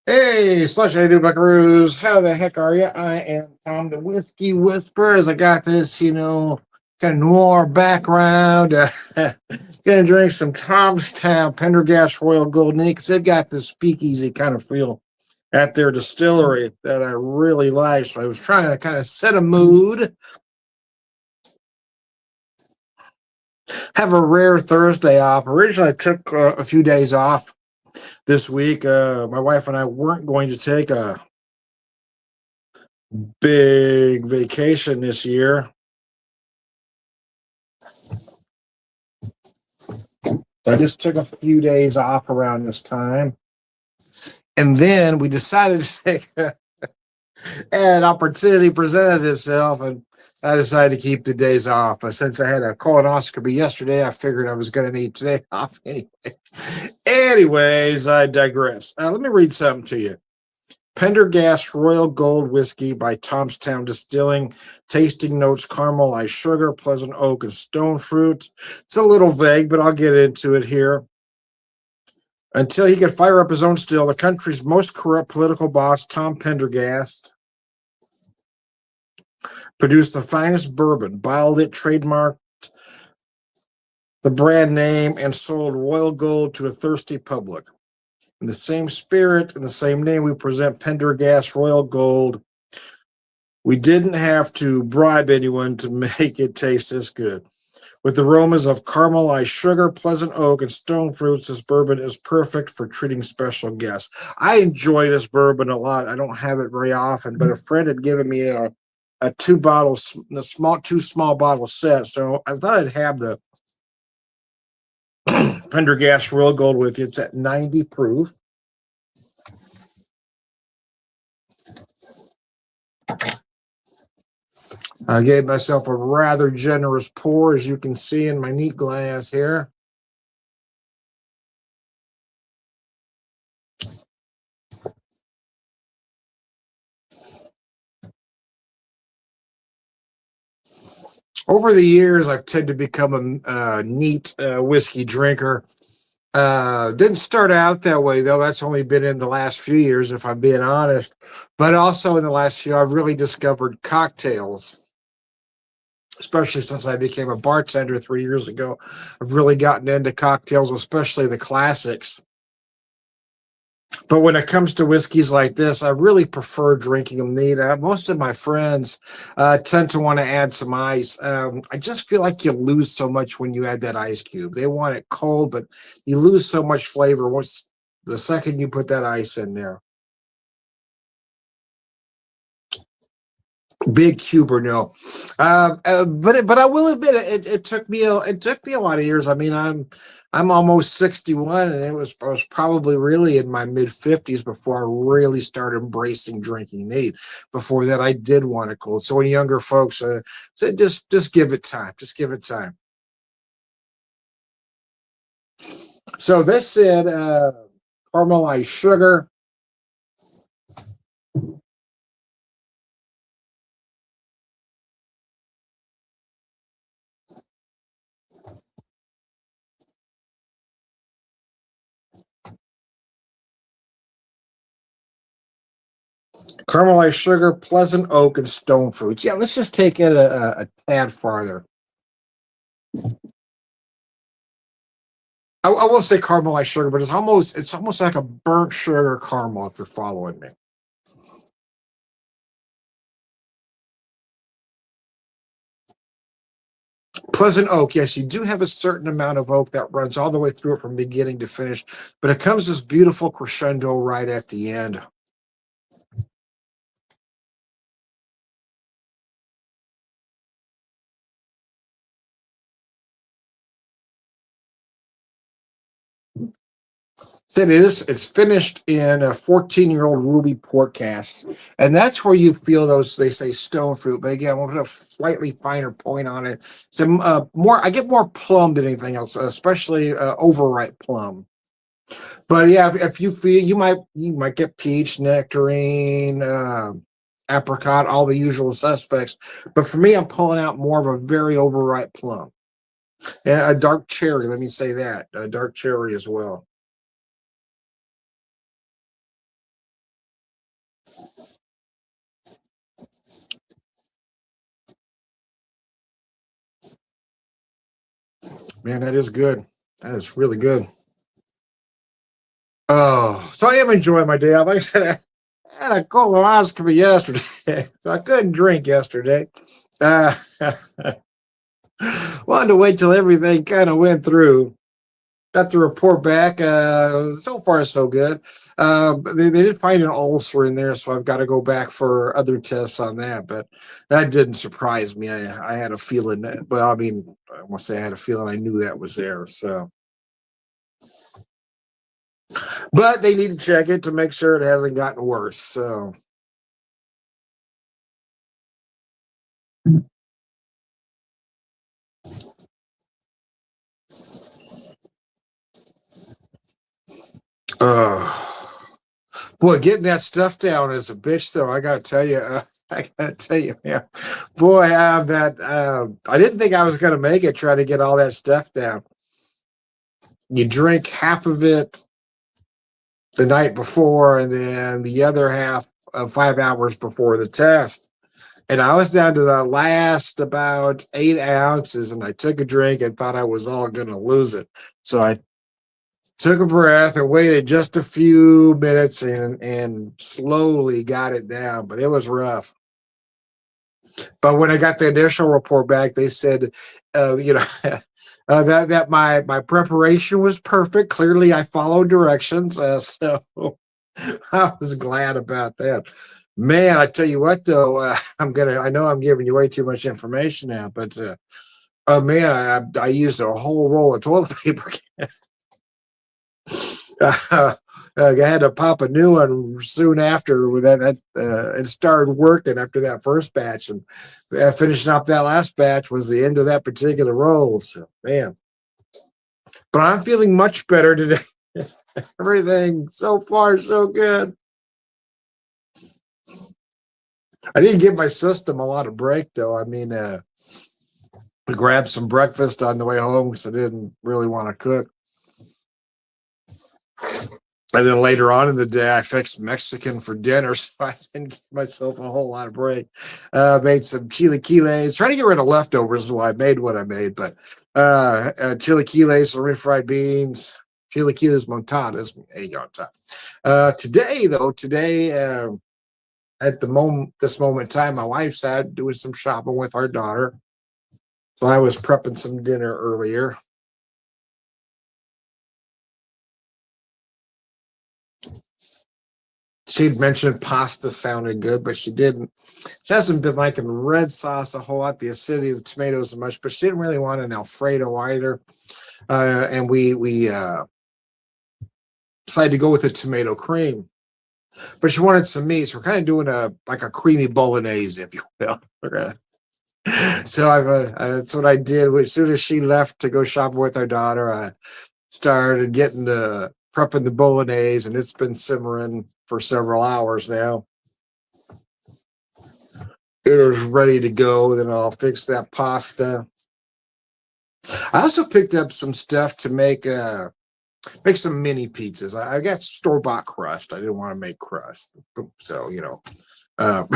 Hey, Slush, how you doing, buckaroos? How the heck are you? I am Tom the Whiskey Whisperer. As I got this, kind of noir background. Gonna drink some Tomstown Pendergast Royal Gold because they've got this speakeasy kind of feel at their distillery that I really like. So I was trying to kind of set a mood, have a rare Thursday off. Originally, I took a few days off this week. My wife and I weren't going to take a big vacation this year. So I just took a few days off around this time. And then we decided to take an opportunity presented itself, and I decided to keep the days off. But since I had a colonoscopy yesterday, I figured I was going to need today off anyway. Anyways, I digress. Let me read something to you. Pendergast Royal Gold Whiskey by Tomstown Distilling. Tasting notes: caramelized sugar, pleasant oak, and stone fruit. It's a little vague, but I'll get into it here. Until he could fire up his own still, the country's most corrupt political boss, Tom Pendergast, produced the finest bourbon, bottled it, trademarked the brand name, and sold Royal Gold to a thirsty public. In the same spirit and the same name, we present Pendergast Royal Gold. We didn't have to bribe anyone to make it taste this good. With aromas of caramelized sugar, pleasant oak, and stone fruits, this bourbon is perfect for treating special guests. I enjoy this bourbon a lot. I don't have it very often, but a friend had given me a two small bottle set, so I thought I'd have the Pendergast Royal Gold with you. It's at 90 proof. I gave myself a rather generous pour, as you can see in my neat glass here. Over the years, I've tended to become a neat whiskey drinker. Didn't start out that way, though. That's only been in the last few years, if I'm being honest. But also in the last few, I've really discovered cocktails, especially since I became a bartender 3 years ago. I've really gotten into cocktails, especially the classics. But when it comes to whiskeys like this, I really prefer drinking them neat. Most of my friends tend to want to add some ice. I just feel like you lose so much when you add that ice cube. They want it cold, but you lose so much flavor once the second you put that ice in there. Big Cuber, no. But I will admit it took me a lot of years. I mean, I'm almost 61, and I was probably really in my mid 50s before I really started embracing drinking neat. Before that, I did want it cold. So when younger folks said, just give it time, just give it time. So this said caramelized sugar. Caramelized sugar, pleasant oak, and stone fruits. Yeah, let's just take it a tad farther. I won't say caramelized sugar, but it's almost like a burnt sugar caramel if you're following me. Pleasant oak, yes, you do have a certain amount of oak that runs all the way through it from beginning to finish, but it comes this beautiful crescendo right at the end. Then it's finished in a 14-year-old ruby port cask, and that's where you feel those, they say, stone fruit, but again, we'll put a slightly finer point on it. So more, I get more plum than anything else, especially overripe plum. But yeah, if you feel, you might get peach, nectarine, apricot, all the usual suspects. But for me, I'm pulling out more of a very overripe plum, and a dark cherry. Let me say that, a dark cherry as well. Man, that is good. That is really good. Oh, so I am enjoying my day off. Like I said, I had a colonoscopy yesterday. I couldn't drink yesterday. Uh, wanted to wait till everything kind of went through. Got the report back. So far, so good. They did find an ulcer in there, so I've got to go back for other tests on that. But that didn't surprise me. I had a feeling that, well, I mean, I want to say I had a feeling I knew that was there. So, but they need to check it to make sure it hasn't gotten worse. So, uh, boy, getting that stuff down is a bitch, though. I gotta tell you, I gotta tell you, yeah, boy, that I didn't think I was gonna make it trying to get all that stuff down. You drink half of it the night before, and then the other half 5 hours before the test. And I was down to the last about 8 ounces, and I took a drink and thought I was all gonna lose it. So I took a breath and waited just a few minutes and slowly got it down, but it was rough. But when I got the initial report back, they said, you know, that my preparation was perfect. Clearly, I followed directions, so I was glad about that. Man, I tell you what, though, I know I'm giving you way too much information now, but oh man, I used a whole roll of toilet paper. I had to pop a new one soon after that. It started working after that first batch, and finishing up that last batch was the end of that particular roll. So, man, but I'm feeling much better today. Everything so far so good. I didn't give my system a lot of break, though. I mean, I grabbed some breakfast on the way home because I didn't really want to cook. And then later on in the day, I fixed Mexican for dinner, so I didn't give myself a whole lot of break. Made some chilaquiles, trying to get rid of leftovers, is why I made what I made. But chilaquiles, some refried beans, chilaquiles montadas, egg on top. Today, at this moment in time, my wife's out doing some shopping with our daughter. So I was prepping some dinner earlier. She'd mentioned pasta sounded good, but she didn't. She hasn't been liking red sauce a whole lot, the acidity of the tomatoes so much, but she didn't really want an Alfredo either. And we decided to go with a tomato cream. But she wanted some meat, so we're kind of doing a creamy bolognese, if you will. So that's what I did. As soon as she left to go shopping with our daughter, I started getting prepping the bolognese, and it's been simmering for several hours now. It is ready to go. Then I'll fix that pasta. I also picked up some stuff to make some mini pizzas. I got store-bought crust. I didn't want to make crust, so but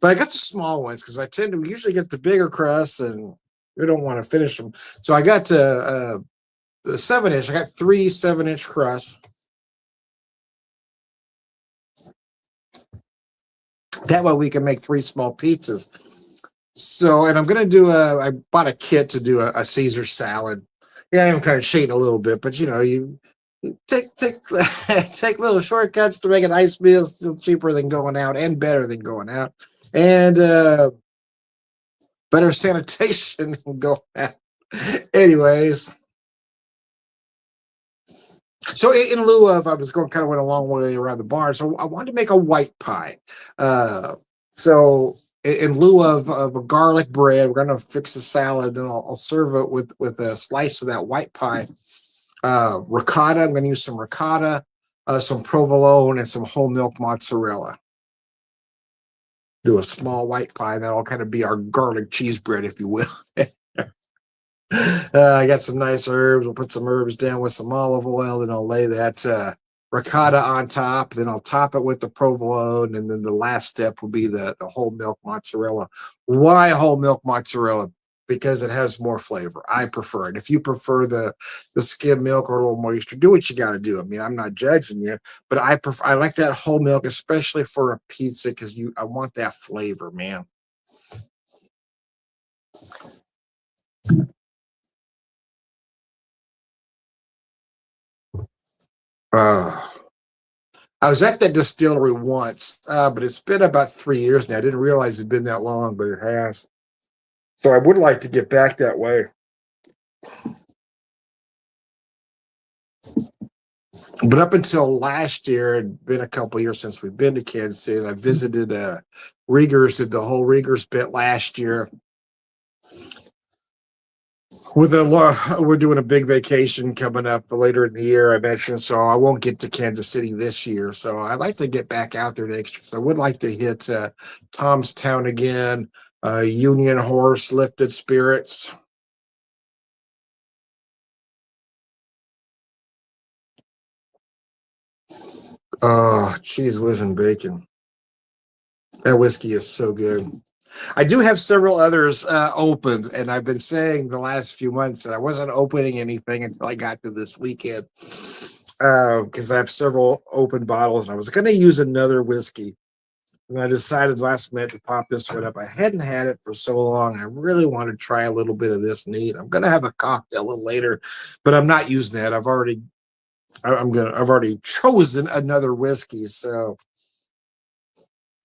I got the small ones because I tend to usually get the bigger crusts, and we don't want to finish them. So I got the 7-inch. I got 3 7-inch crusts. That way we can make 3 small pizzas. So, and I'm gonna I bought a kit to do a Caesar salad. Yeah, I'm kind of cheating a little bit, but you take take little shortcuts to make a nice meal, still cheaper than going out and better than going out, and better sanitation than going out. Anyways, so in lieu of, I was going kind of went a long way around the barn, so I wanted to make a white pie. So in lieu of a garlic bread, we're going to fix a salad, and I'll serve it with a slice of that white pie. Ricotta, I'm going to use some ricotta, some provolone, and some whole milk mozzarella. Do a small white pie. That'll kind of be our garlic cheese bread, if you will. I got some nice herbs. We'll put some herbs down with some olive oil, and I'll lay that ricotta on top. Then I'll top it with the provolone, and then the last step will be the whole milk mozzarella. Why whole milk mozzarella? because it has more flavor. I prefer it. If you prefer the skim milk or a little moisture, do what you got to do. I mean, I'm not judging you, but I like that whole milk, especially for a pizza, because I want that flavor, man. Uh, I was at that distillery once, but it's been about 3 years now. I didn't realize it'd been that long, but it has. So I would like to get back that way. But up until last year, it'd been a couple of years since we've been to Kansas City. And I visited Rieger's, did the whole Rieger's bit last year. We're doing a big vacation coming up later in the year, I mentioned, so I won't get to Kansas City this year. So I'd like to get back out there next year. So I would like to hit Tomstown again, Union Horse, Lifted Spirits. Oh, cheese whiz and bacon. That whiskey is so good. I do have several others opened, and I've been saying the last few months that I wasn't opening anything until I got to this weekend, because I have several open bottles. And I was going to use another whiskey, and I decided last minute to pop this one up. I hadn't had it for so long. I really want to try a little bit of this neat. I'm going to have a cocktail a little later, but I'm not using that. I've already chosen another whiskey, so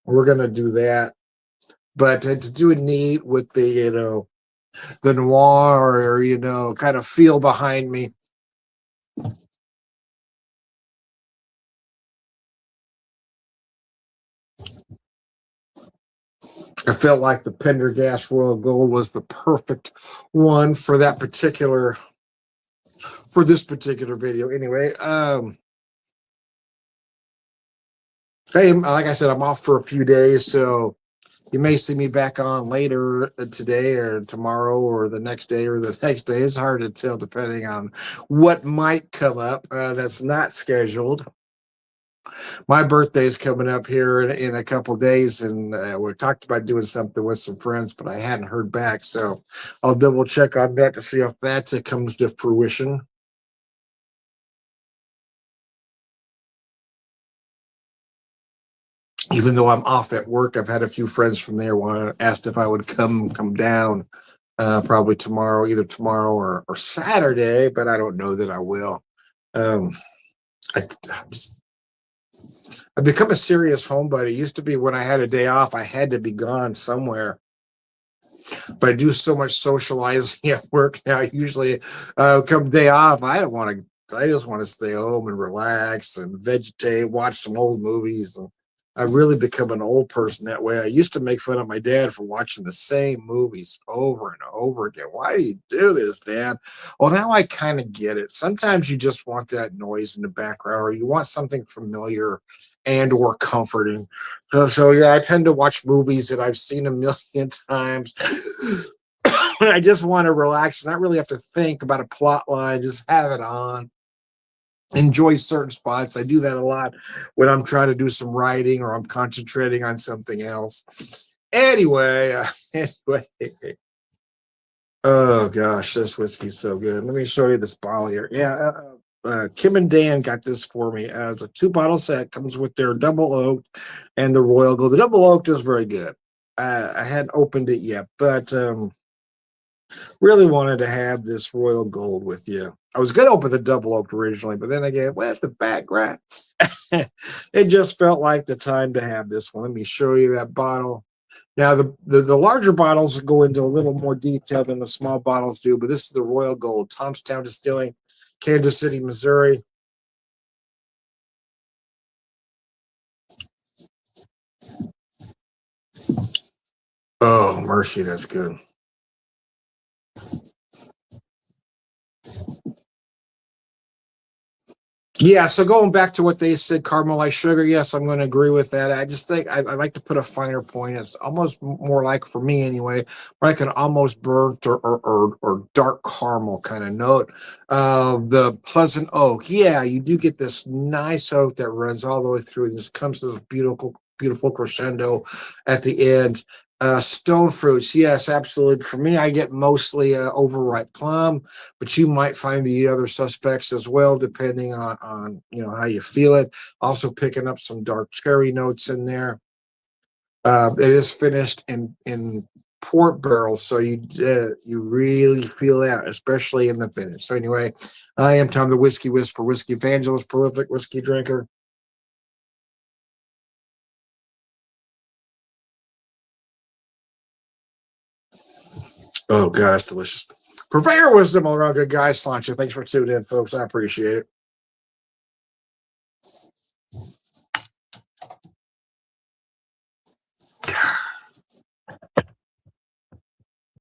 we're going to do that. But to do it neat with the the noir, or kind of feel behind me. I felt like the Pendergast Royal Gold was the perfect one for this particular video. Anyway, hey, like I said, I'm off for a few days, so you may see me back on later today or tomorrow or the next day or the next day. It's hard to tell depending on what might come up that's not scheduled. My birthday's coming up here in a couple of days, and we talked about doing something with some friends, but I hadn't heard back, so I'll double check on that to see if that comes to fruition. Even though I'm off at work, I've had a few friends from there asked if I would come down probably tomorrow, either tomorrow or Saturday, but I don't know that I will. Um, I've become a serious homebody. It used to be when I had a day off, I had to be gone somewhere. But I do so much socializing at work now. Usually, come day off, I don't want to. I just want to stay home and relax and vegetate, watch some old movies. And I've really become an old person that way. I used to make fun of my dad for watching the same movies over and over again. Why do you do this, Dad? Well, now I kind of get it. Sometimes you just want that noise in the background, or you want something familiar and or comforting. So yeah, I tend to watch movies that I've seen a million times. I just want to relax and not really have to think about a plot line, just have it on. Enjoy certain spots. I do that a lot when I'm trying to do some writing or I'm concentrating on something else. Anyway, oh gosh, this whiskey's so good. Let me show you this bottle here. Yeah, Kim and Dan got this for me. It's a 2-bottle set. Comes with their double oak and the Royal Gold. The double oak is very good. I hadn't opened it yet, but really wanted to have this Royal Gold with you. I was going to open the double oak originally, but then again, the background. It just felt like the time to have this one. Let me show you that bottle. Now, the larger bottles go into a little more detail than the small bottles do, but this is the Royal Gold, Tomstown Distilling, Kansas City, Missouri. Oh, mercy, that's good. Yeah, so going back to what they said, caramelized sugar, yes, I'm going to agree with that. I just think I like to put a finer point. It's almost more like, for me anyway, like an almost burnt or dark caramel kind of note. The pleasant oak, yeah, you do get this nice oak that runs all the way through and just comes to this beautiful crescendo at the end. Stone fruits, yes, absolutely. For me, I get mostly overripe plum, but you might find the other suspects as well, depending on how you feel it. Also picking up some dark cherry notes in there. It is finished in port barrels, so you really feel that, especially in the finish. So anyway, I am Tom the Whiskey Whisperer, whiskey evangelist, prolific whiskey drinker. Oh, gosh, delicious. Purveyor of wisdom all around, good guys. Slancher. Thanks for tuning in, folks. I appreciate it.